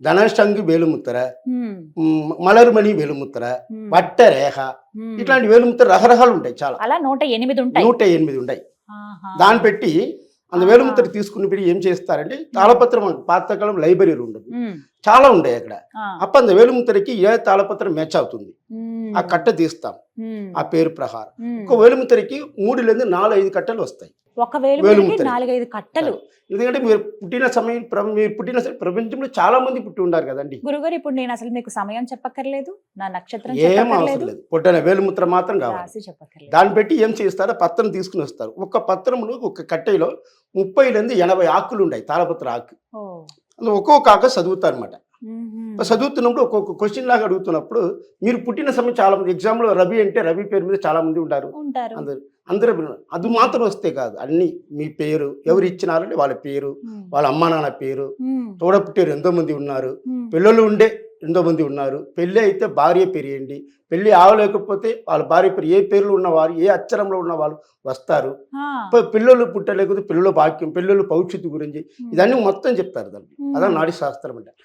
ధనష్టంగి వేలుముత్తర, మలర్మణి వేలుముత్తర, పట్ట రేఖ, ఇట్లాంటి వేలుముత్తర రకరకాలు ఉంటాయి చాలా. అలా 108 ఉంటాయి. 108 ఉంటాయి. దాన్ని పెట్టి అంత వేలుముత్తర తీసుకుని పెట్టి ఏం చేస్తారంటే తాళపత్రం పాతకాలం లైబ్రరీ ఉండదు, చాలా ఉంటాయి అక్కడ. అప్పుడు అంత వేలుముత్తరకి ఏ తాళపత్రం మ్యాచ్ అవుతుంది ఆ కట్ట తీస్తాం ఆ పేరు ప్రకారం. ఒక వేలుముత్తరకి 3 నుంచి 4-5 కట్టలు వస్తాయి. ఒక వేలుముత్తరకి 4-5 కట్టలు. ఎందుకంటే మీరు పుట్టిన సమయం ప్రపంచంలో చాలా మంది పుట్టి ఉన్నారు కదండి. గురుగారు ఇప్పుడు నేను అసలు మీకు సమయం చెప్పక్కర్లేదు, నా నక్షత్రం ఏం అవసరం లేదు, పుట్టిన వేలుముత్ర మాత్రం కావాలి. చెప్పక్కర్లేదు. దాన్ని పెట్టి ఏం చేస్తారో పత్రం తీసుకుని వస్తారు. ఒక పత్రంలో ఒక కట్టెలో 30 నుంచి 80 ఆకులు ఉంటాయి, తాళపత్ర ఆకు. ఒక్కొక్క ఆకు చదువుతారు అనమాట. చదువుతున్నప్పుడు ఒక్కొక్క క్వశ్చన్ లాగా అడుగుతున్నప్పుడు మీరు పుట్టిన సమయం చాలా మంది ఎగ్జామ్లో రవి అంటే రవి పేరు మీద చాలా మంది ఉంటారు. అందరూ అది మాత్రం వస్తే కాదు, అన్ని మీ పేరు, ఎవరు ఇచ్చినారంటే వాళ్ళ పేరు, వాళ్ళ అమ్మా నాన్న పేరు, తోడ పుట్టారు ఎంతో మంది ఉన్నారు, పిల్లలు ఉండే ఎంతో మంది ఉన్నారు, పెళ్ళి అయితే భార్య పేరు ఏంటి, పెళ్ళి ఆవలేకపోతే వాళ్ళ భార్య పేరు, ఏ పేర్లు ఉన్నవారు, ఏ అక్షరంలో ఉన్న వాళ్ళు వస్తారు. పిల్లలు పుట్టలేకపోతే పిల్లల భాగ్యం, పిల్లల భవిష్యత్తు గురించి ఇదన్నీ మొత్తం చెప్తారు దాన్ని. అదే నాడీ శాస్త్రం అంటే.